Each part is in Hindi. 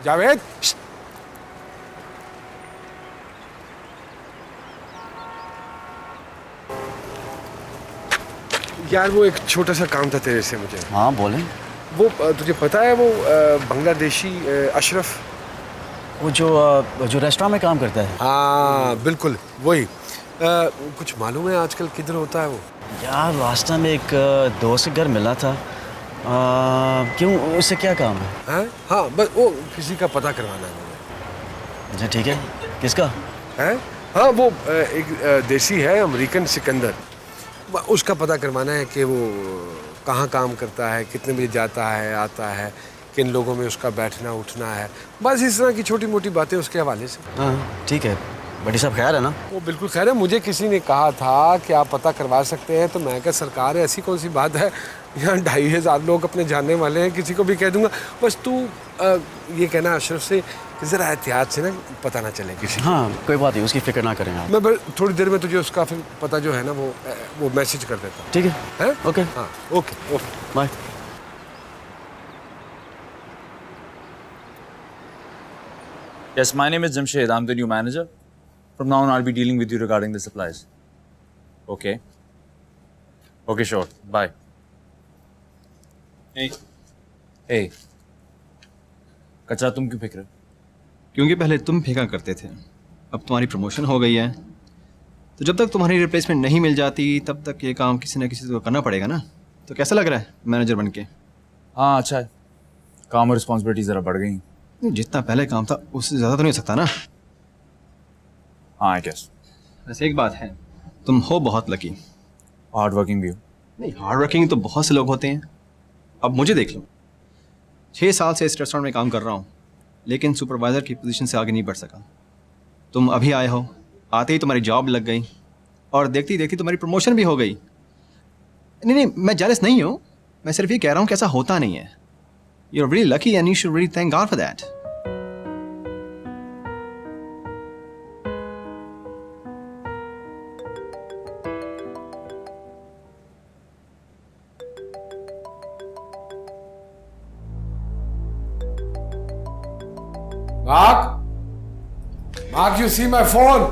जावेद, यार वो एक छोटा सा काम था तेरे से मुझे। हाँ बोलें। वो तुझे पता है वो बांग्लादेशी अशरफ, वो जो रेस्टोरेंट में काम करता है। हाँ बिल्कुल वही। कुछ मालूम है आजकल किधर होता है वो? यार रास्ता में एक दोस्त के घर मिला था। क्यों, उससे क्या काम है? हैं? हाँ बस वो किसी का पता करवाना है मुझे। अच्छा ठीक है, किसका है? हाँ वो एक देसी है, अमेरिकन सिकंदर। उसका पता करवाना है कि वो कहाँ काम करता है, कितने बजे जाता है आता है, किन लोगों में उसका बैठना उठना है, बस इस तरह की छोटी मोटी बातें उसके हवाले से। हाँ ठीक है, बड़ी साहब खैर है ना? वो बिल्कुल खैर है। मुझे किसी ने कहा था कि आप पता करवा सकते हैं, तो मैं क्या सरकार है, ऐसी कौन सी बात है, यहाँ 2500 लोग अपने जानने वाले हैं, किसी को भी कह दूंगा। बस तू ये कहना अशरफ से कि ज़रा एहतियात से ना पता ना चले किसी। हाँ कोई बात नहीं, उसकी फिक्र ना करें आप। मैं बस थोड़ी देर में तुझे उसका फिर पता जो है ना वो मैसेज कर देता हूँ। ठीक है, ओके। हाँ okay okay bye. Yes, my name is Jamshed. I'm the new manager. From now on, I'll be dealing with you regarding the supplies. Okay. Okay, sure. Bye. Hey. Hey. कचरा तुम क्यों फेंक रहे हो? क्योंकि पहले तुम फेंका करते थे, अब तुम्हारी प्रमोशन हो गई है, तो जब तक तुम्हारी रिप्लेसमेंट नहीं मिल जाती तब तक ये काम किसी न किसी को करना पड़ेगा ना। तो कैसा लग रहा है मैनेजर बन के? हाँ अच्छा है, काम और रिस्पॉन्सिबिलिटी ज़रा बढ़ गई। जितना पहले काम था उससे ज़्यादा तो नहीं हो सकता ना। हाँ आई गेस। वैसे एक बात है, तुम हो बहुत लकी। हार्ड वर्किंग भी हो। नहीं, हार्ड वर्किंग तो बहुत से लोग होते हैं। अब मुझे देख लो, 6 साल से इस रेस्टोरेंट में काम कर रहा हूँ, लेकिन सुपरवाइज़र की पोजीशन से आगे नहीं बढ़ सका। तुम अभी आए हो, आते ही तुम्हारी जॉब लग गई और देखती देखती तुम्हारी प्रमोशन भी हो गई। नहीं नहीं, मैं जेलस नहीं हूँ, मैं सिर्फ ये कह रहा हूँ कि ऐसा होता नहीं है। You're really lucky and you should really thank God for that. Mark? Mark, you see my phone?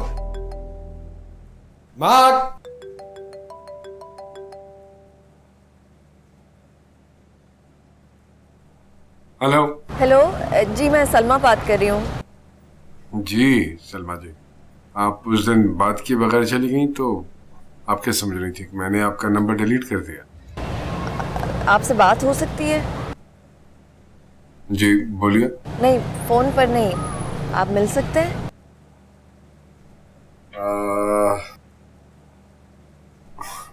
Mark? Hello. Hello जी, मैं सलमा बात कर रही हूँ। जी सलमा जी, आप उस दिन बात किए बगैर चली गई, तो आप क्या समझ रही थी कि मैंने आपका नंबर डिलीट कर दिया? आपसे बात हो सकती है? जी बोलिए। नहीं, फोन पर नहीं, आप मिल सकते हैं?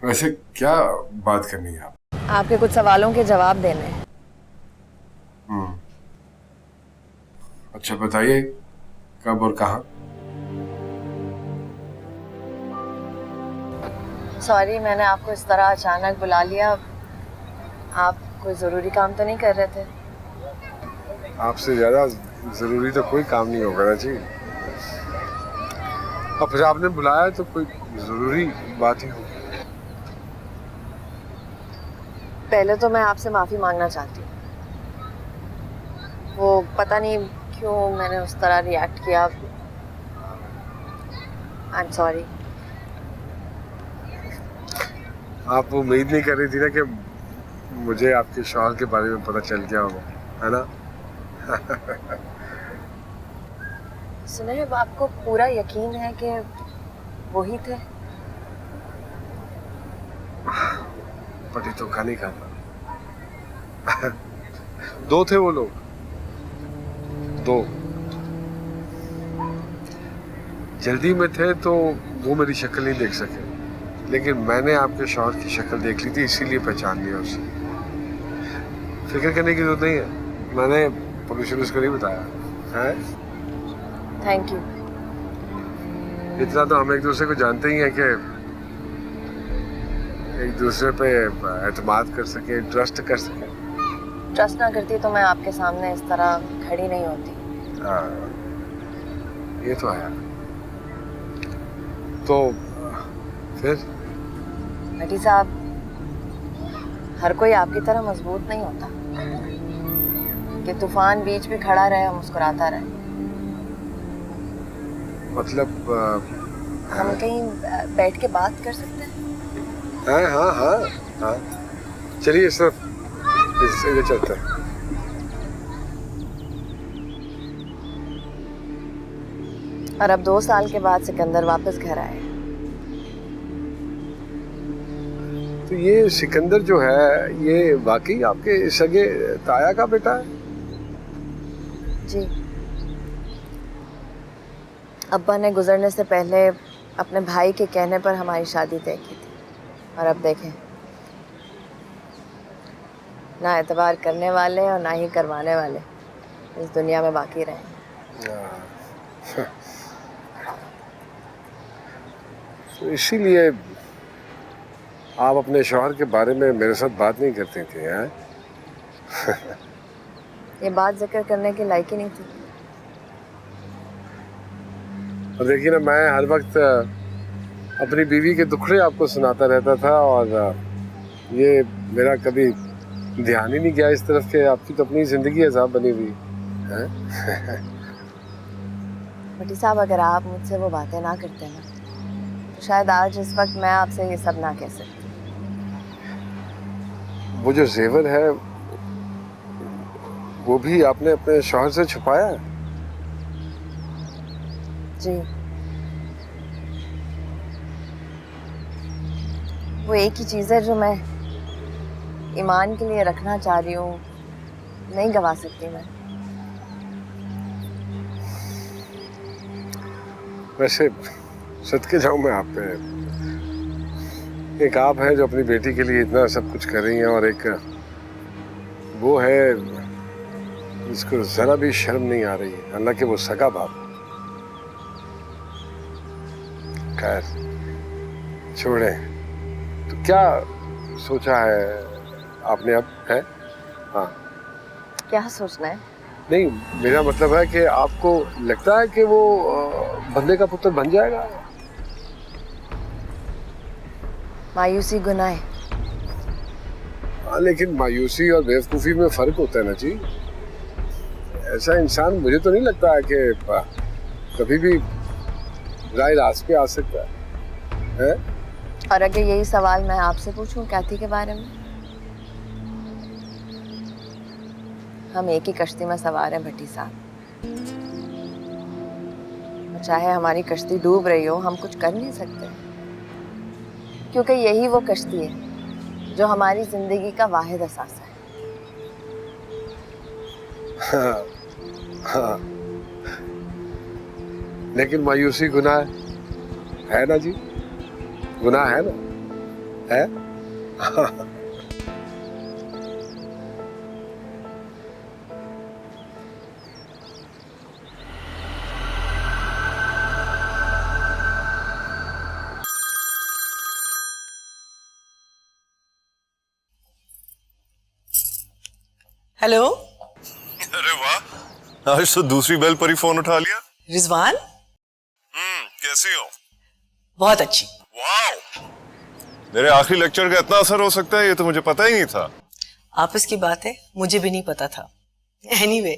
वैसे क्या बात करनी है आप? आपके कुछ सवालों के जवाब देने हैं। अच्छा बताइए, कब और कहाँ? सॉरी, मैंने आपको इस तरह अचानक बुला लिया। आप कोई ज़रूरी काम तो नहीं कर रहे थे? आपसे ज़्यादा ज़रूरी तो कोई काम नहीं होगा ना जी। अब फिर आपने बुलाया तो कोई ज़रूरी बात ही होगी। पहले तो मैं आपसे माफ़ी मांगना चाहती हूँ। वो पता नहीं क्यों मैंने उस तरह रिएक्ट किया। I am sorry. आप उम्मीद नहीं कर रही थी ना कि मुझे आपके शौहर के बारे में पता चल गया होगा, है ना? सुने, आपको पूरा यकीन है कि वही थे? पति धोखा नहीं खाता। 2 थे वो लोग, 2। जल्दी में थे तो वो मेरी शक्ल नहीं देख सके, लेकिन मैंने आपके शौहर की शक्ल देख ली थी, इसीलिए पहचान लिया उसे। फिक्र करने की जरूरत नहीं है, मैंने पुलिस को नहीं बताया है। Thank you. इतना तो हम एक दूसरे को जानते ही हैं कि एक दूसरे पे एतमाद कर सके, ट्रस्ट कर सके। ट्रस्ट ना करती तो मैं आपके सामने इस तरह खड़ी नहीं होती। हाँ, ये तो है। तो फिर भट्टी साहब, हर कोई आपकी तरह मजबूत नहीं होता। कि तूफान बीच में खड़ा रहे और मुस्कुराता रहे। मतलब हम कहीं बैठ के बात कर सकते हैं? हाँ हाँ हाँ हाँ, चलिए सिर्फ इधर चलते हैं। और अब 2 साल के बाद सिकंदर वापस घर आए। तो ये सिकंदर जो है ये वाकई आपके सगे ताया का बेटा है? जी। अब्बा ने गुजरने से पहले अपने भाई के कहने पर हमारी शादी तय की थी, और अब देखें, ना एतबार करने वाले और ना ही करवाने वाले इस दुनिया में बाकी रहे। तो इसीलिए आप अपने शौहर के बारे में मेरे साथ बात नहीं करती थी, हैं? ये बात जिक्र करने के लायक ही नहीं थी। और देखिए ना, मैं हर वक्त अपनी बीवी के दुखड़े आपको सुनाता रहता था, और ये मेरा कभी ध्यान ही नहीं गया इस तरफ के आपकी तो अपनी जिंदगी अजाब बनी हुई है। भट्टी साहब, अगर आप मुझसे वो बातें ना करते ना, तो शायद आज इस वक्त मैं आपसे ये सब ना कह सकती। वो जो जेवर है वो भी आपने अपने शौहर से छुपाया है? जी। वो एक ही चीज़ है जो मैं ईमान के लिए रखना चाह रही हूँ, नहीं गवा सकती मैं। वैसे सदके जाऊं मैं आप पे, एक आप है जो अपनी बेटी के लिए इतना सब कुछ कर रही हैं, और एक वो है जिसको जरा भी शर्म नहीं आ रही, हालांकि वो सगा बाप। खैर छोड़े, तो क्या सोचा है आपने अब, है? हाँ, क्या सोचना है? नहीं, मेरा मतलब है कि आपको लगता है कि वो बंदे का पुत्र बन जाएगा? मायूसी गुनाह है। हाँ, लेकिन मायूसी और बेवकूफ़ी में फ़र्क होता है ना जी। ऐसा इंसान मुझे तो नहीं लगता है कि कभी भी राय रास्त पे आ सकता है? और अगर यही सवाल मैं आपसे पूछूं कैथी के बारे में? हम एक ही कश्ती में सवार हैं भट्टी साहब, और चाहे हमारी कश्ती डूब रही हो, हम कुछ कर नहीं सकते, क्योंकि यही वो कश्ती है जो हमारी जिंदगी का वाहिद असासा है। हाँ, हाँ। लेकिन मायूसी गुनाह है ना जी? गुनाह है ना? है? हेलो। अरे वाह, आज तो दूसरी बेल पर ही फोन उठा लिया। रिजवान, कैसी हो? बहुत अच्छी। वाह, मेरे आखिरी लेक्चर का इतना असर हो सकता है ये तो मुझे पता ही नहीं था। आपस की बात है, मुझे भी नहीं पता था। एनीवे,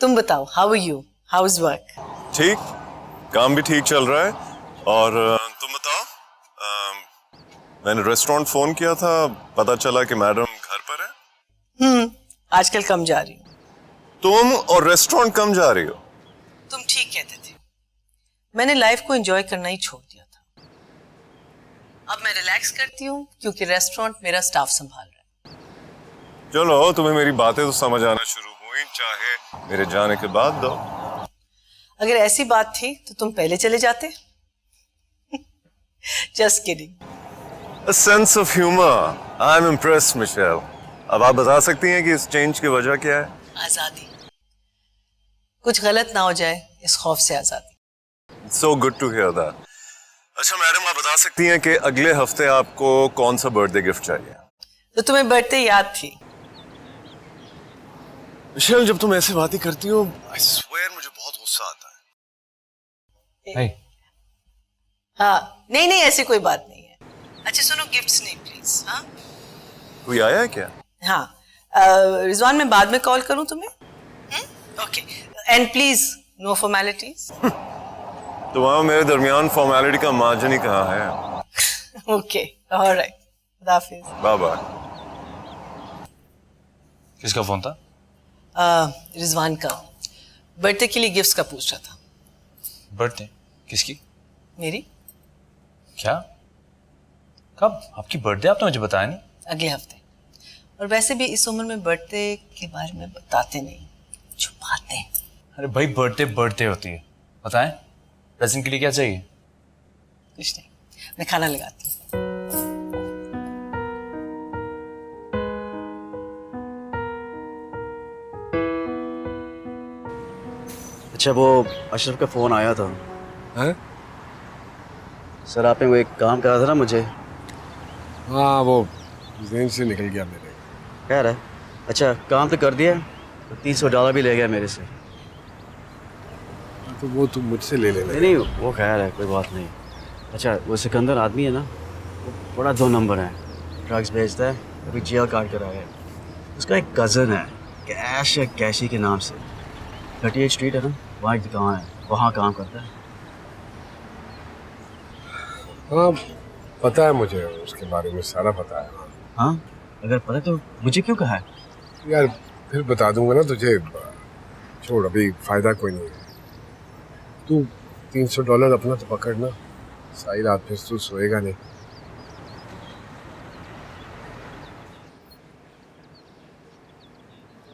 तुम बताओ, how are you, how is work? ठीक, काम भी ठीक चल रहा है। और तुम बताओ, मैंने रेस्टोरेंट फोन किया था, पता चला कि मैडम घर पर है। आजकल कम जा रही हूँ। तुम और रेस्टोरेंट कम जा रही हो? तुम ठीक कहते थे, मैंने लाइफ को एंजॉय करना ही छोड़ दिया था। अब मैं रिलैक्स करती हूँ क्योंकि रेस्टोरेंट मेरा स्टाफ संभाल रहा है। चलो, तुम्हें मेरी बातें तो समझ आना शुरू हुई, चाहे मेरे जाने के बाद दो। अगर ऐसी बात थी तो तुम पहले चले जाते। Just kidding. A sense of humor. I'm impressed, Michelle. अब आप बता सकती हैं कि इस चेंज की वजह क्या है? आजादी, कुछ गलत ना हो जाए इस खौफ से आजादी। So good to hear that. अच्छा मैडम, आप बता सकती हैं कि अगले हफ्ते आपको कौन सा बर्थडे गिफ्ट चाहिए? तो तुम्हें बर्थडे याद थी? मिशेल, जब तुम ऐसी बातें करती हो, I swear मुझे बहुत गुस्सा आता है। हाँ, नहीं नहीं, ऐसी कोई बात नहीं है। अच्छा सुनो, गिफ्ट्स नहीं प्लीज। हाँ कोई आया है क्या? हाँ, रिजवान, मैं बाद में कॉल करूं तुम्हें? Okay and please no formalities. तो वहाँ मेरे दरमियान फॉर्मेलिटी का मार्जिन ही कहाँ है. ओके ऑलराइट, खुदा हाफिज. Bye bye. किसका फोन था? रिजवान का बर्थडे के लिए गिफ्ट्स का पूछ रहा था. बर्थडे किसकी? मेरी क्या? कब? आपकी बर्थडे आपने मुझे बताया नहीं. अगले हफ्ते. और वैसे भी इस उम्र में बर्थडे के बारे में बताते नहीं, छुपाते हैं. अरे भाई बर्थडे बर्थडे होती है. बताएं प्रेजेंट के लिए क्या चाहिए? कुछ नहीं, मैं खाना लगाती हूँ. अच्छा वो अशरफ का फ़ोन आया था. हैं? सर आपने वो एक काम कहा था ना मुझे. हाँ वो जेन से निकल गया मेरे. खैर है. अच्छा काम तो कर दिया, तो $300 भी ले गया मेरे से. तो वो तुम मुझसे ले लेना. नहीं नहीं वो खैर है, कोई बात नहीं. अच्छा वो सिकंदर आदमी है ना, वो बड़ा 2 नंबर है. ड्रग्स बेचता है, अभी जेल काट कर आया है. उसका एक कज़न है कैश या कैशी के नाम से, 38 स्ट्रीट है ना, वहाँ एक दुकान है, वहाँ काम करता है. हाँ पता है मुझे, उसके बारे में सारा पता है. हाँ अगर पता तो मुझे क्यों कहा है? यार फिर बता दूंगा ना तुझे. छोड़, अभी फ़ायदा कोई नहीं है. तू $300 अपना तो पकड़ना. सारी रात फिर तू सोएगा नहीं.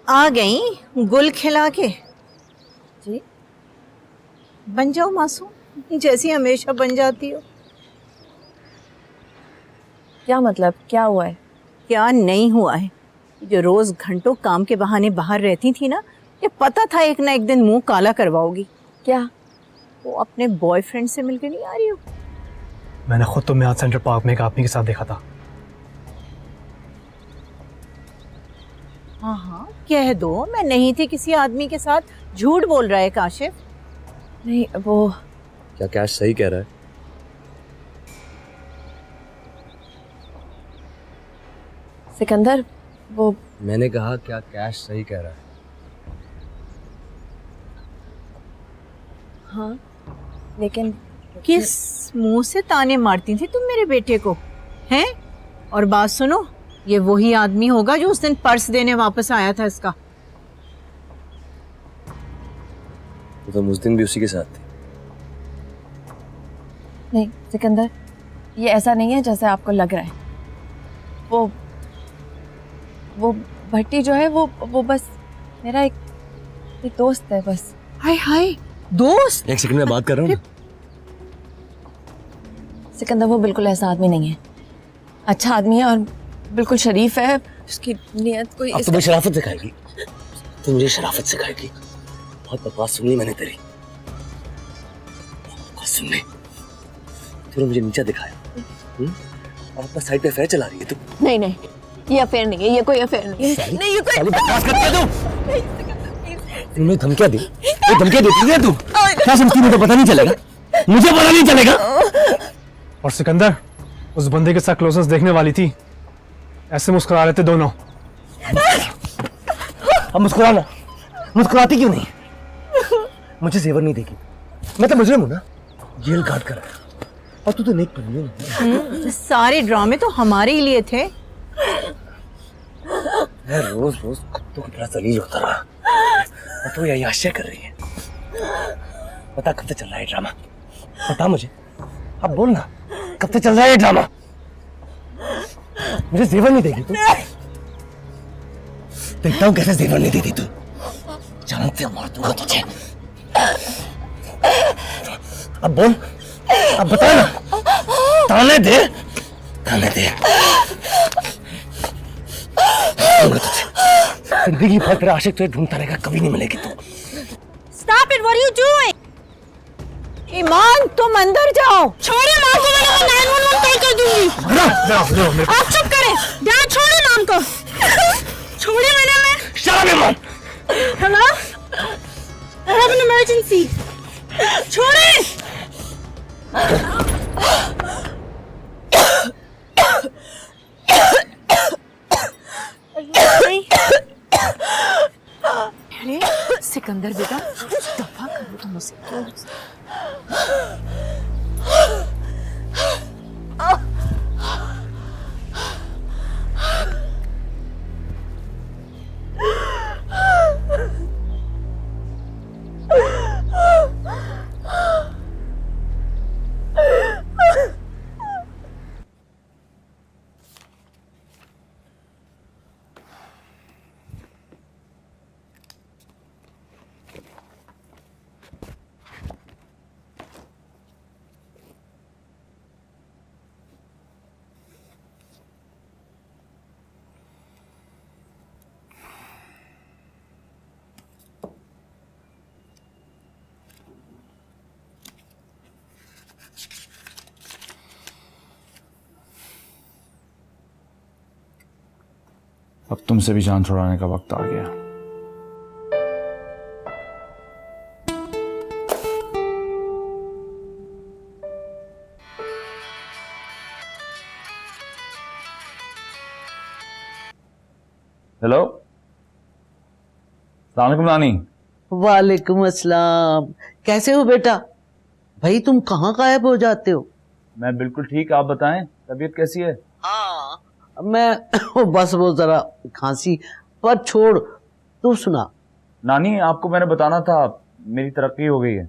आ गई गुल खिला के. जी बन जाओ मासूम, जैसी हमेशा बन जाती हो. क्या मतलब, क्या हुआ है? क्या नहीं हुआ है? जो रोज घंटों काम के बहाने बाहर रहती थी ना, ये पता था एक ना एक दिन मुंह काला करवाओगी. क्या? वो अपने बॉयफ्रेंड से मिलके नहीं आ रही हो? मैंने खुद तो म्याद सेंटर पार्क में एक आदमी के साथ देखा था. हाँ हाँ कह दो मैं नहीं थी किसी आदमी के साथ. झूठ बोल रहा है काशिफ. नहीं वो क्या कैश सही कह रहा है? सिकंदर, वो मैंने कहा क्या कैश सही कह रहा है? हाँ लेकिन किस मुंह से ताने मारती थी तुम मेरे बेटे को, हैं? और बात सुनो, ये वही आदमी होगा जो उस दिन पर्स देने वापस आया था इसका. तो तुम उस दिन भी उसी के साथ थी? नहीं सिकंदर, ये ऐसा नहीं है जैसे आपको लग रहा है. वो भट्टी जो है वो बस मेरा एक दोस्त है बस. हाय हाय दोस्त. एक सेकंड में बात कर रहा हूँ. सिकंदर वो बिल्कुल ऐसा आदमी नहीं है. अच्छा आदमी है और बिल्कुल शरीफ है. उसकी नियत कोई अब तुम्हें शराफत सिखाएगी? तुम मुझे शराफत सिखाएगी? बहुत बकवास सुननी मैंने तेरी. बकवास सुननी. तूने मुझे नीचा दिखाया और अपना साइड पे अफेयर चला रही है तू. नहीं नहीं, ये अफेयर नहीं है, ये कोई अफेयर नहीं है. नहीं ये कोई बकवास करती है तू. तुमने धमकियां दी. ये धमकियां देती है तू. क्या समझती मुझे पता नहीं चलेगा? मुझे पता नहीं चलेगा. और सिकंदर उस बंदे के साथ क्लोजनेस देखने वाली थी. ऐसे मुस्कुरा रहे थे दोनों. अब मुस्कुराना. मुस्कुराती क्यों नहीं? मुझे जेवर नहीं देगी. मैं तो मुजरिम हूं ना, जेल काट कर आया. और तू तो नेक बनी है. सारे ड्रामे तो हमारे ही लिए थे. मैं रोज रोज कुत्तों की तरह जलील होता रहा और तू यही आश्चर्य कर रही है. बता कब तक चल रहा है ड्रामा? बता मुझे. अब बोल ना, कब तक चल रहा है ड्रामा? मुझे जेवर नहीं देगी तू? देखता हूँ कैसे जेवर नहीं देती तू. जान से मार दूंगा तुझे. अब बोल, अब बता ना. ताने दे, ताने दे. जिंदगी भर तेरा आशिक तुझे ढूंढता रहेगा, कभी नहीं मिलेगी तू. Stop it! What are you doing? ईमान तुम अंदर जाओ. छोड़िए माँ को, मैंने 911 कॉल कर दूंगी. आप चुप करें. डैड छोड़िए माम को. छोड़िए मैं. शराब ईमान. Hello? I have an emergency. छोड़िए. अरे सिकंदर अब तुमसे भी जान छुड़ाने का वक्त आ गया। हेलो, अस्सलाम वालेकुम नानी। वालेकुम अस्सलाम। कैसे हो बेटा? भाई तुम कहाँ गायब हो जाते हो? मैं बिल्कुल ठीक, आप बताएं, तबीयत कैसी है? हाँ मैं बस वो जरा खांसी, पर छोड़, तू सुना। नानी, आपको मैंने बताना था, मेरी तरक्की हो गई है।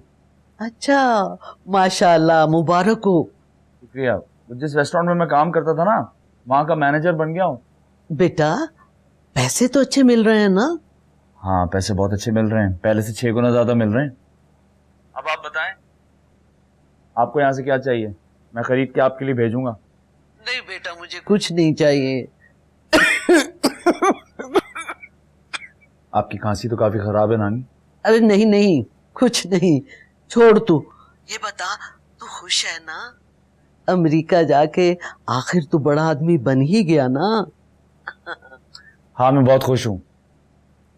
अच्छा, माशाल्लाह, मुबारक हो। शुक्रिया। जिस रेस्टोरेंट में मैं काम करता था ना, वहाँ का मैनेजर बन गया हूँ। बेटा पैसे तो अच्छे मिल रहे हैं ना? हाँ, पैसे बहुत अच्छे मिल रहे हैं, पहले से 6 गुना ज्यादा मिल रहे हैं। अब आप बताएं, आपको यहाँ से क्या चाहिए? मैं खरीद के आपके लिए भेजूंगा। नहीं बेटा, मुझे कुछ नहीं चाहिए। आपकी खांसी तो काफी खराब है नानी। अरे नहीं नहीं, कुछ नहीं, छोड़ तू। ये बता, तू खुश है ना? अमेरिका जाके आखिर तू बड़ा आदमी बन ही गया ना? हाँ, मैं बहुत खुश हूँ।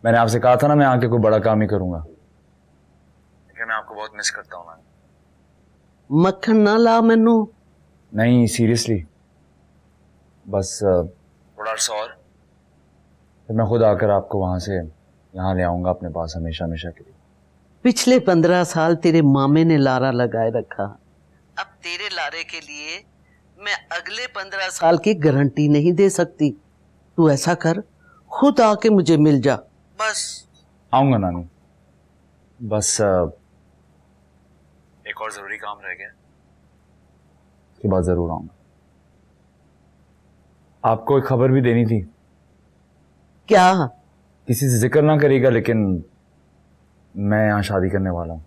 मैंने आपसे कहा था ना, मैं आके कोई बड़ा काम ही करूंगा, लेकिन मैं आपको बहुत मिस करता हूँ नानी। मक्खन ना ला मैनू। नहीं, सीरियसली, बस थोड़ा अर्सा और फिर मैं खुद आकर आपको वहां से यहाँ ले आऊंगा अपने पास, हमेशा हमेशा के लिए। पिछले 15 साल तेरे मामे ने लारा लगाए रखा, अब तेरे लारे के लिए मैं अगले 15 साल की गारंटी नहीं दे सकती। तू ऐसा कर, खुद आके मुझे मिल जा बस। आऊंगा नानी, बस एक और जरूरी काम रह गया, उसके बाद जरूर आऊंगा। आपको एक खबर भी देनी थी। क्या? किसी से जिक्र ना करिएगा, लेकिन मैं यहाँ शादी करने वाला हूँ।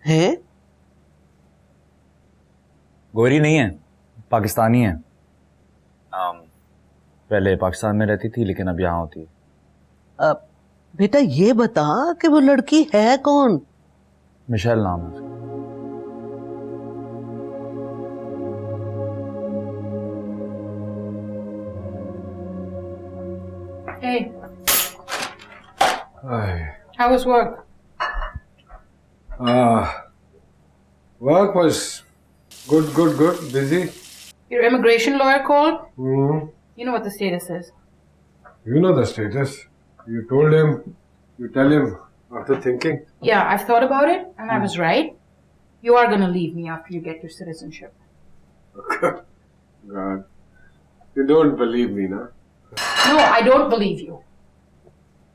है? गोरी नहीं है, पाकिस्तानी है। पहले पाकिस्तान में रहती थी, लेकिन अब यहाँ होती है। बेटा ये बता कि वो लड़की है कौन? मिशेल नाम है उसका। Hey. How was work? Work was good. Busy. Your immigration lawyer called? Mm-hmm. You know what the status is. You know the status. You told him. You tell him after thinking. Yeah, I've thought about it, and I was right. You are going to leave me after you get your citizenship. God. You don't believe me, na? No, I don't believe you.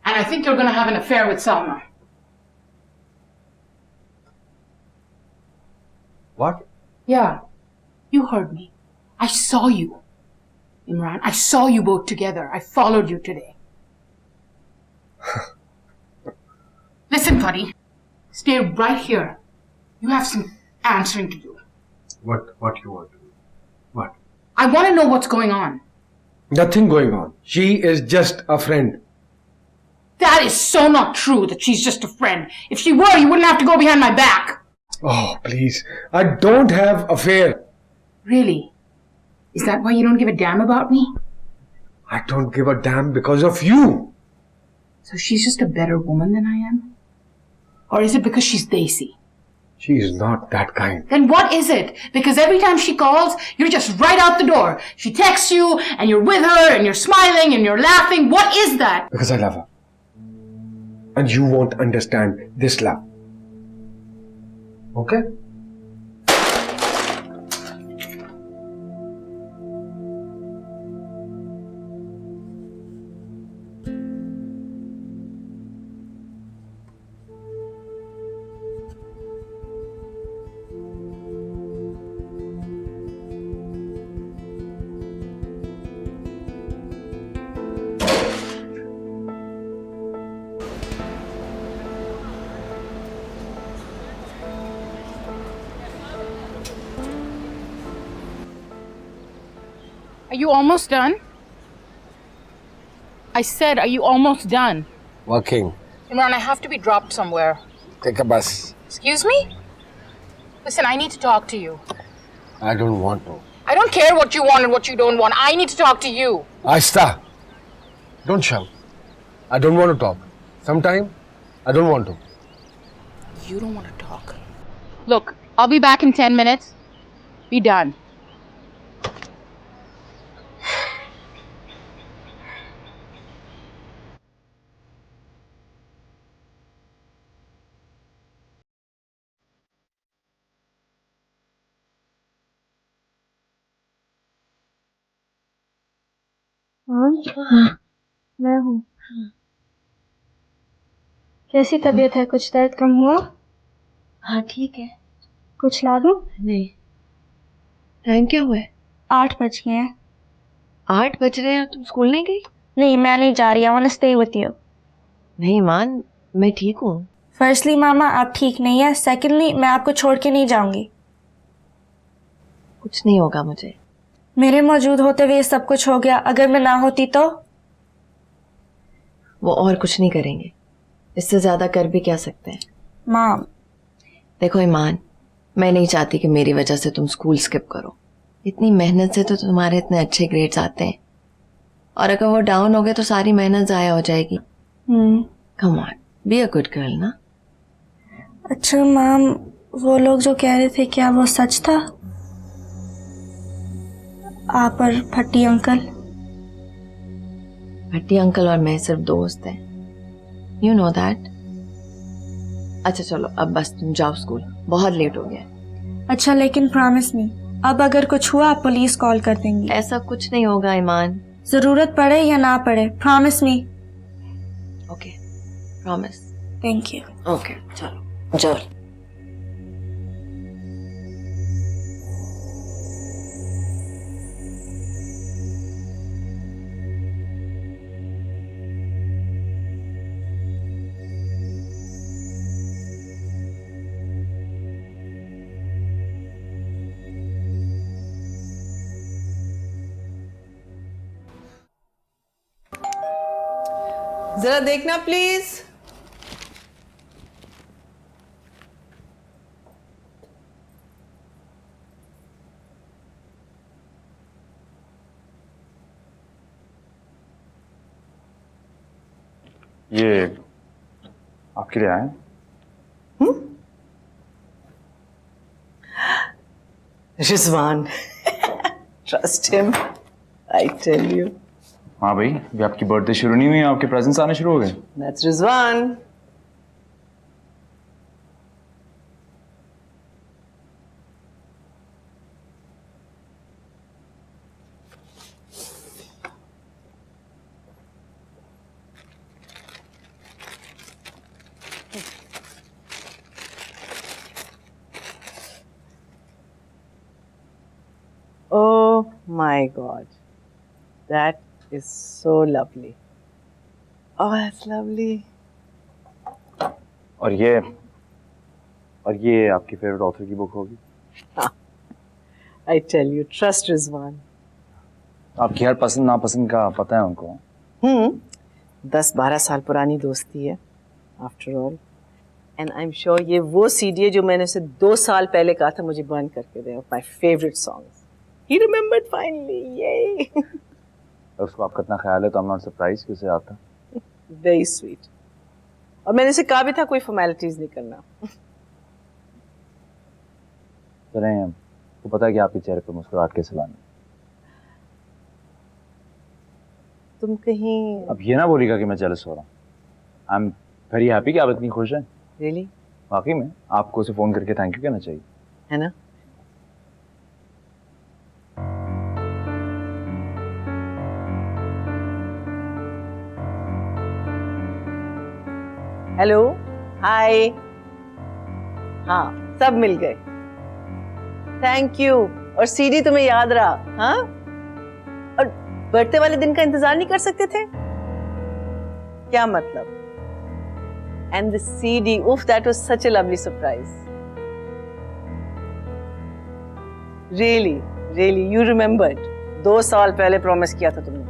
And I think you're going to have an affair with Salma. What? Yeah, you heard me. I saw you, Imran. I saw you both together. I followed you today. Listen, buddy. Stay right here. You have some answering to do. What you want to do? What? I want to know what's going on. Nothing going on. She is just a friend. That is so not true that she's just a friend. If she were, you wouldn't have to go behind my back. Oh, please. I don't have affair. Really? Is that why you don't give a damn about me? I don't give a damn because of you. So she's just a better woman than I am? Or is it because she's desi? She is not that kind. Then what is it? Because every time she calls, you're just right out the door. She texts you, and you're with her, and you're smiling, and you're laughing. What is that? Because I love her. And you won't understand this love. Okay? Are you almost done? I said, are you almost done? Working. Imran, I have to be dropped somewhere. Take a bus. Excuse me? Listen, I need to talk to you. I don't want to. I don't care what you want and what you don't want. I need to talk to you. Aista, don't shout. I don't want to talk. Sometime, I don't want to. You don't want to talk. Look, I'll be back in 10 minutes. Be done. हाँ, मैं हूँ। कैसी तबीयत है? कुछ दर्द कम हुआ? हाँ ठीक है। कुछ ला दूँ? नहीं। टाइम क्या हुआ है? 8 बज गए हैं। 8 बज रहे हैं, तुम स्कूल नहीं गई? नहीं, मैं नहीं जा रही। I want to stay with you. नहीं मान, मैं ठीक हूँ। फर्स्टली मामा आप ठीक नहीं है, सेकेंडली मैं आपको छोड़ के नहीं जाऊंगी। कुछ नहीं होगा मुझे। मेरे मौजूद होते हुए सब कुछ हो गया, अगर मैं ना होती तो? वो और कुछ नहीं करेंगे, इससे ज्यादा कर भी क्या सकते हैं। माम देखो ईमान, मैं नहीं चाहती कि मेरी वजह से तुम स्कूल स्किप करो। इतनी मेहनत से तो तुम्हारे इतने अच्छे ग्रेड्स आते हैं, और अगर वो डाउन हो गए तो सारी मेहनत जाया हो जाएगी। Come on, be a good girl ना। अच्छा माम, वो लोग जो कह रहे थे क्या वो सच था? आप और भट्टी अंकल? भट्टी अंकल और मैं सिर्फ दोस्त हैं, यू नो दैट। अच्छा चलो अब बस तुम जाओ स्कूल, बहुत लेट हो गया। अच्छा लेकिन प्रॉमिस मी, अब अगर कुछ हुआ आप पुलिस कॉल कर देंगी? ऐसा कुछ नहीं होगा ईमान। जरूरत पड़े या ना पड़े, promise me. Okay promise. Thank you. Okay चलो जाओ। जरा देखना प्लीज। ये आपके लिए आए। Rizwan, trust him, I tell you. हाँ भाई, अभी आपकी बर्थडे शुरू नहीं हुई, आपके प्रेजेंट्स आने शुरू हो गए। That's Rizwan. Oh my God, that is so lovely. Oh, that's lovely. और ये आपकी फेवरेट ऑथर की बुक होगी। I tell you, trust Rizwan. आपकी हर पसंद नापसंद का पता है उनको। 10-12 साल पुरानी दोस्ती है, after all. And I am sure ये वो सीडी है जो मैंने उसे 2 साल पहले कहा था मुझे बर्न करके दे, of my favourite songs. He remembered finally, ये। उसको आपका इतना ख्याल है तो आई एम नॉट सरप्राइज कि उसे आता। Very sweet. और मैंने उसे कहा भी था कोई फॉर्मेलिटीज नहीं करना। चलें, तो पता है कि आपके चेहरे पर मुस्कुराहट कैसे लानी। तुम कहीं अब ये ना बोलिएगा कि मैं जेलस हो रहा हूँ। आई एम वेरी हैप्पी कि आप इतनी खुश हैं। रियली? वाकई में आपको उसे फोन करके थैंक यू कहना चाहिए, है ना? हेलो, हाय। हाँ, सब मिल गए। Thank you. और सीडी तुम्हें याद रहा? हाँ, और बर्थडे वाले दिन का इंतजार नहीं कर सकते थे? क्या मतलब? And the CD, oof, that was such a lovely surprise. Really, really, you remembered. 2 साल पहले प्रॉमिस किया था तुमने।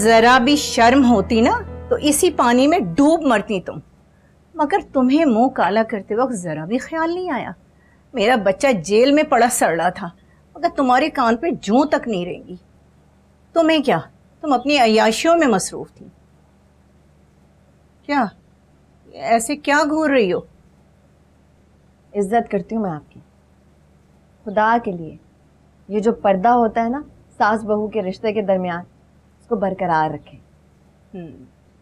जरा भी शर्म होती ना तो इसी पानी में डूब मरती तुम। मगर तुम्हें मुंह काला करते वक्त जरा भी ख्याल नहीं आया। मेरा बच्चा जेल में पड़ा सड़ रहा था, मगर तुम्हारे कान पे जूं तक नहीं रहेंगी। तुम्हें क्या, तुम अपनी अय्याशियों में मसरूफ थी। क्या ऐसे क्या घूर रही हो? इज्जत करती हूँ मैं आपकी, खुदा के लिए। ये जो पर्दा होता है ना सास बहू के रिश्ते के दरमियान, उसको बरकरार रखें।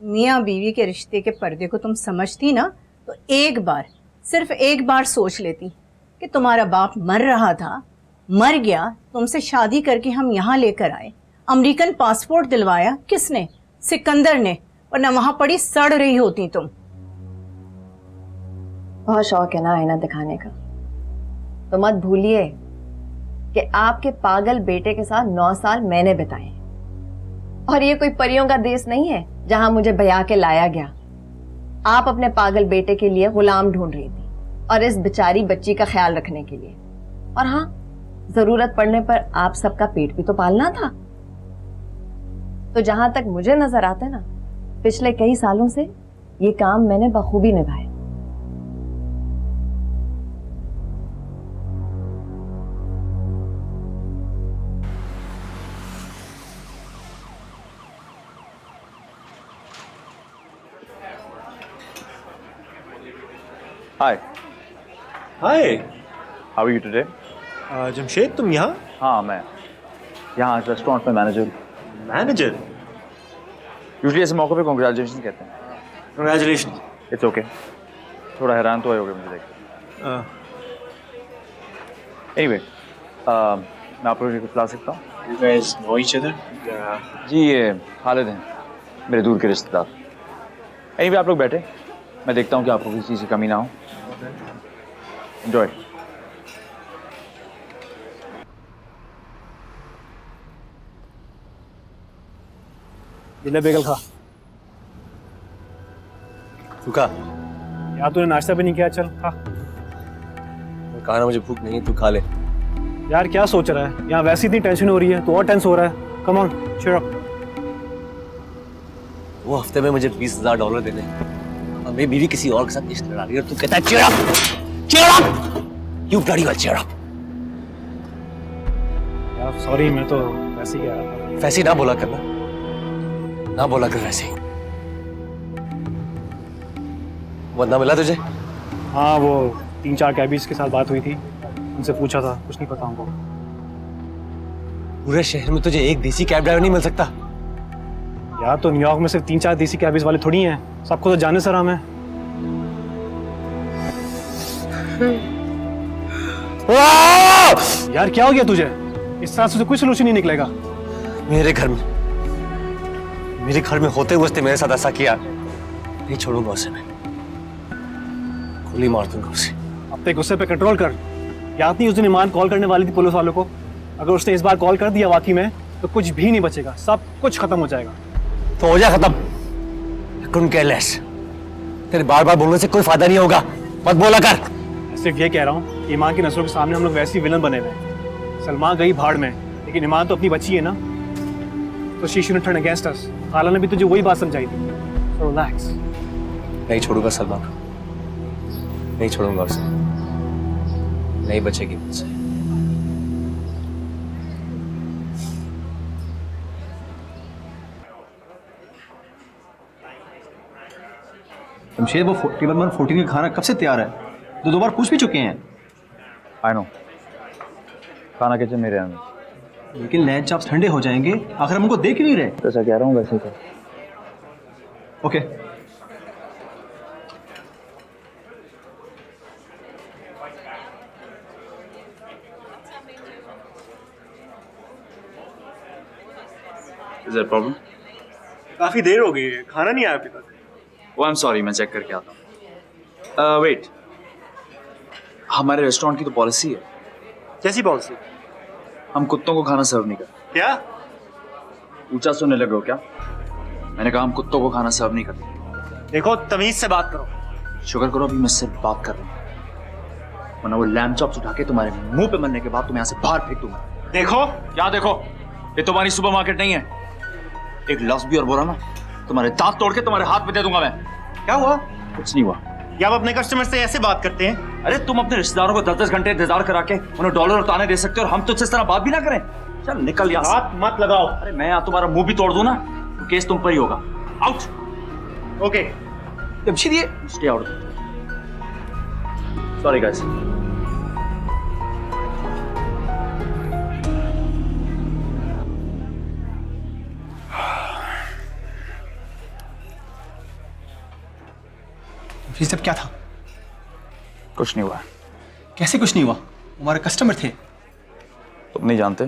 मियाँ बीवी के रिश्ते के पर्दे को तुम समझती ना तो एक बार, सिर्फ एक बार सोच लेती कि तुम्हारा बाप मर रहा था, मर गया, तुमसे शादी करके हम यहाँ लेकर आए। अमेरिकन पासपोर्ट दिलवाया किसने? सिकंदर ने, वरना वहां पड़ी सड़ रही होती तुम। बहुत शौक है ना आईना दिखाने का, तो मत भूलिए कि आपके पागल बेटे के साथ 9 साल मैंने बिताए। और ये कोई परियों का देश नहीं है जहां मुझे बया के लाया गया। आप अपने पागल बेटे के लिए गुलाम ढूंढ रही थी और इस बेचारी बच्ची का ख्याल रखने के लिए। और हाँ, जरूरत पड़ने पर आप सबका पेट भी तो पालना था। तो जहां तक मुझे नजर आता है ना, पिछले कई सालों से ये काम मैंने बखूबी निभाया। Hi. Hi How are you today? Jamshed, तुम यहाँ? हाँ, मैं यहाँ रेस्टोरेंट में मैनेजर। मैनेजर? यूजुअली ऐसे मौके पे कॉन्ग्रेचुलेशन कहते हैं। कंग्रेचुलेशन। It's okay. थोड़ा हैरान तो आए होगे मुझे देख के। एनीवे, मैं आप लोगों को कुछ ला सकता हूँ? You guys know each other? जी, ये खालिद हैं, मेरे दूर के रिश्तेदार। एनीवे, आप लोग बैठे, मैं देखता हूँ कि आपको किसी चीज़ की कमी ना हो। एंजॉय। ले बेगल खा। तू खा। यार तूने नाश्ता भी नहीं किया, चल खा। कहा ना मुझे भूख नहीं है, तू खा ले। यार क्या सोच रहा है, यहाँ वैसे इतनी टेंशन हो रही है, तो और टेंस हो रहा है। Come on, cheer up। वो हफ्ते में मुझे $20,000 देने, और मेरी बीवी किसी और के साथ रिश्ता लड़ा रही है और तू कहता है cheer up, cheer up, you bloody well cheer up। यार सॉरी, मैं तो वैसे ही कह रहा था। वैसे ही ना बोला करना, ना बोला कर वैसे ही। बंदा मिला तुझे? हाँ, वो 3-4 कैबीज के साथ बात हुई थी, उनसे पूछा था, कुछ नहीं पता उनको। पूरे शहर में तुझे एक देसी कैब ड्राइवर नहीं मिल सकता? यार तो न्यूयॉर्क में सिर्फ 3-4 देसी कैबीज वाले थोड़ी हैं, सबको तो जाने सर हम है। यार क्या हो गया तुझे? इस तरह से कोई सोल्यूशन नहीं निकलेगा। मेरे घर में होते हुए उसने मेरे साथ ऐसा किया, नहीं छोड़ूंगा उसे मैं, गोली मार दूंगा उसे। अपने गुस्से पे कंट्रोल कर। याद नहीं उस दिन ईमान कॉल करने वाली थी पुलिस वालों को? अगर उसने इस बार कॉल कर दिया वाकई में, तो कुछ भी नहीं बचेगा, सब कुछ खत्म हो जाएगा। तो हो जाए खत्म। couldn't care less। तेरे बार बार बोलने से कोई फायदा नहीं होगा, मत बोला कर। सिर्फ ये कह रहा हूँ, ईमान की नजरों के सामने हम लोग वैसे ही विलन बने हुए हैं। सलमान गई भाड़ में, लेकिन ईमान तो अपनी बच्ची है ना, तो she shouldn't turn against us. खाला ने भी तुझे वही बात समझाई थी। So relax। नहीं छोड़ूंगा सलमान, नहीं छोड़ूंगा उसे, नहीं बचेगी मुझसे। जमशेद, वो टेबल नंबर 14 का खाना कब से तैयार है? 2 बार पूछ भी चुके हैं। आई नो, खाना किचन में रहने में। लेकिन लैंड चॉप्स ठंडे हो जाएंगे, आखिर हम उनको देख ही नहीं रहे। जैसा कह रहा हूँ वैसे ही कर। Okay. Is there a problem? काफी देर हो गई है, खाना नहीं आया अभी तक। Oh, I'm sorry, मैं चेक करके आता हूँ। वेट, हमारे रेस्टोरेंट की तो पॉलिसी है, कैसी पॉलिसी? हम कुत्तों को खाना सर्व नहीं करते। क्या? ऊंचा सुनने लगे हो क्या? मैंने कहा हम कुत्तों को खाना सर्व नहीं करते। देखो तमीज से बात करो। शुक्र करो अभी मुझसे बात कर रहे हैं, वरना वो लैम्ब चॉप्स उठा के तुम्हारे मुंह पे मरने के बाद तुम्हें यहाँ से बाहर फेंक दूंगा। देखो क्या देखो? ये तुम्हारी सुपरमार्केट नहीं है। एक लफ्ज भी और बोला ना, तुम्हारे दांत तोड़ के तुम्हारे हाथ में दे दूंगा मैं। क्या हुआ? कुछ नहीं हुआ। क्या आप अपने कस्टमर से ऐसे बात करते हैं? अरे तुम अपने रिश्तेदारों को 10-10 घंटे इंतजार करा के उन्हें डॉलर और ताने दे सकते हो और हम तुझसे इस तरह बात भी ना करें? चल निकल यहाँ से। हाथ मत लगाओ। अरे मैं यहाँ तुम्हारा मुंह भी तोड़ दूं ना तो केस तुम पर ही होगा। Out. Okay. Stay out. Sorry guys. ये सब क्या था? कुछ नहीं हुआ। कैसे कुछ नहीं हुआ? हमारे कस्टमर थे। तुम नहीं जानते,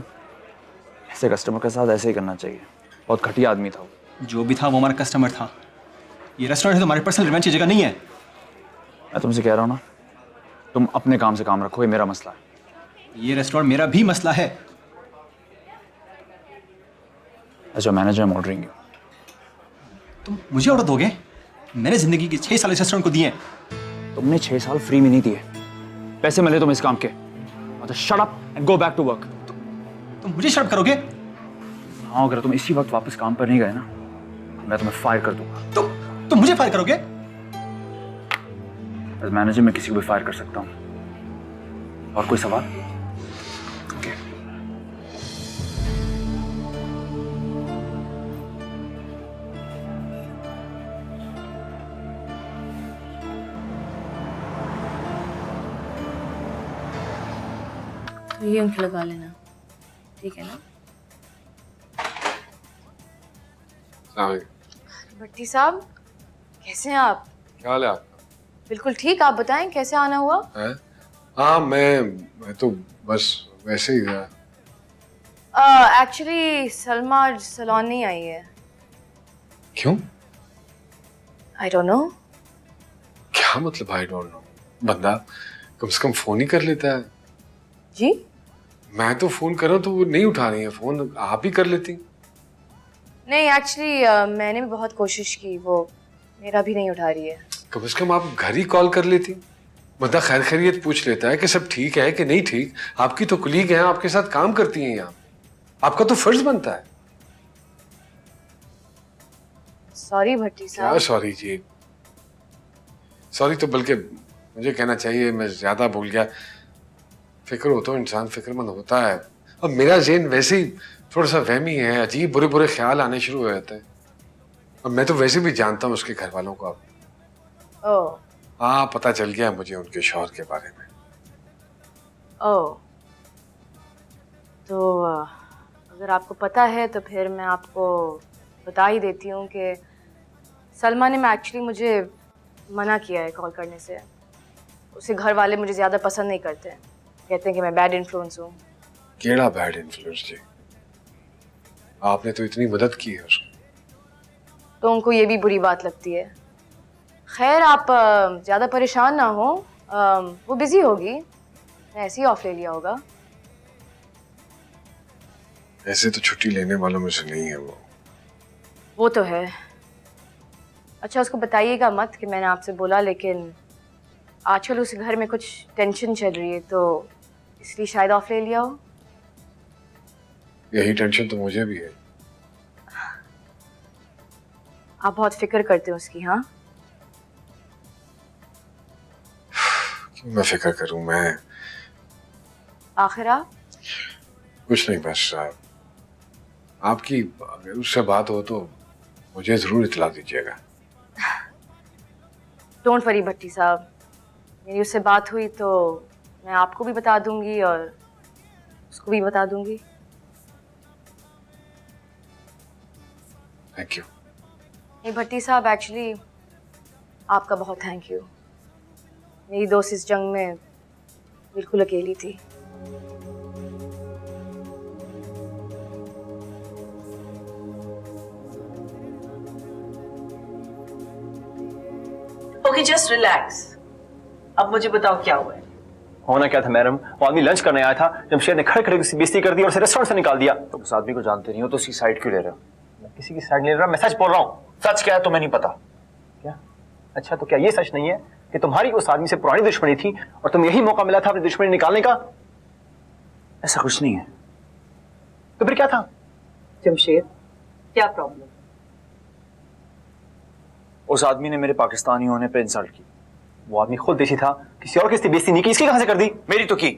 ऐसे कस्टमर के साथ ऐसे ही करना चाहिए। बहुत घटिया आदमी था वो। जो भी था वो हमारा कस्टमर था। ये रेस्टोरेंट है तो हमारे पर्सनल रिवेंज की जगह नहीं है। मैं तुमसे कह रहा हूँ ना, तुम अपने काम से काम रखो, ये मेरा मसला है। ये रेस्टोरेंट मेरा भी मसला है। अच्छा manager, I am ordering you. तुम मुझे ऑर्डर दोगे? मैंने जिंदगी के 6 साल इस रेस्टोरेंट को दिए। तुमने 6 साल फ्री में नहीं दिए, पैसे मिले तुम इस काम के। मतलब shut up and go back to work. तुम मुझे शर्म करोगे? हाँ, अगर तुम इसी वक्त वापस काम पर नहीं गए ना, मैं तुम्हें फायर कर दूंगा। तुम मुझे फायर करोगे? एज मैनेजर मैं किसी को भी फायर कर सकता हूँ। और कोई सवाल? ओके। तो ये अंक लगा लेना, ठीक है ना? भट्टी साहब, कैसे हैं आप? क्या हाल है आपका? बिल्कुल ठीक। आप बताएं कैसे आना हुआ? हाँ, मैं तो बस वैसे ही था। एक्चुअली सलमा आज सलोन नहीं आई है। क्यों? I don't know. क्या मतलब आई डोंट नो? बंदा कम से कम फोन ही कर लेता है। जी? मैं तो फोन कर रहा हूँ तो वो नहीं उठा रही है फोन, आप ही कर लेती। नहीं, एक्चुअली मैंने भी बहुत कोशिश की, वो मेरा भी नहीं उठा रही है। कम से कम आप घर ही कॉल कर लेती। बंदा खैर खैरियत पूछ लेता है कि सब ठीक है कि नहीं ठीक। आपकी तो कुलीग हैं, आपके साथ काम करती हैं यहाँ, आपका तो फर्ज बनता है। सॉरी भट्टी साहब। क्या सॉरी जी? सॉरी तो बल्कि मुझे कहना चाहिए, मैं ज्यादा भूल गया। फिक्र हो तो इंसान फिक्रमंद होता है। अब मेरा ज़हन वैसे ही थोड़ा सा वहमी है, अजीब बुरे बुरे ख्याल आने शुरू हो जाते हैं। अब मैं तो वैसे भी जानता हूँ उसके घर वालों को। अब ओह। हाँ, पता चल गया मुझे उनके शौहर के बारे में। ओह, तो अगर आपको पता है तो फिर मैं आपको बता ही देती हूँ कि सलमा ने एक्चुअली मुझे मना किया है कॉल करने से। उसके घर वाले मुझे ज़्यादा पसंद नहीं करते हैं, कहते हैं कि मैं बैड इन्फ्लुएंस हूँ। केड़ा बैड इन्फ्लुएंस जी? आपने तो इतनी मदद की है उसको। तो उनको ये भी बुरी बात लगती है। खैर, आप ज़्यादा परेशान ना हो, वो बिज़ी होगी, मैं ऐसे ही ऑफ ले लिया होगा। ऐसे तो छुट्टी लेने वालों में से नहीं है वो तो है। अच्छा, उसको बताइएगा मत कि मैंने आपसे बोला, लेकिन आजकल उस घर में कुछ टेंशन चल रही है तो इसलिए शायद ऑफ ले लिया हो। यही टेंशन तो मुझे भी है। आप बहुत फिक्र करते हो उसकी। हाँ, क्यों मैं फिक्र करूं? मैं आखिर आप कुछ नहीं, बस आपकी अगर उससे बात हो तो मुझे जरूर इतला दीजिएगा। डोंट वरी भट्टी साहब, मेरी उससे बात हुई तो मैं आपको भी बता दूंगी और उसको भी बता दूंगी। Thank you. नहीं भट्टी साहब, एक्चुअली आपका बहुत थैंक यू। मेरी दोस्त इस जंग में बिल्कुल अकेली थी। Okay, just relax. अब मुझे बताओ क्या हुआ है। होना क्या था मैडम, वो आदमी लंच करने आया था, जमशेद ने खड़े खड़े उसकी बेइज्जती कर दी और उसे रेस्टोरेंट से निकाल दिया। तो उस आदमी को जानते नहीं हो तो उसकी साइड क्यों ले रहे हो? मैं किसी की साइड नहीं ले रहा, मैं सच बोल रहा हूँ। सच क्या है तुम्हें नहीं पता? क्या? अच्छा, तो क्या ये सच नहीं है कि तुम्हारी उस आदमी से पुरानी दुश्मनी थी और तुम्हें यही मौका मिला था अपनी दुश्मनी निकालने का? ऐसा कुछ नहीं है। तो फिर क्या था? जमशेद, क्या प्रॉब्लम? उस आदमी ने मेरे पाकिस्तानी होने पे इंसल्ट की। वो आदमी खुद देसी था, किसी और की बेइज्जती नहीं की, इसकी कहां से कर दी? मेरी तो की।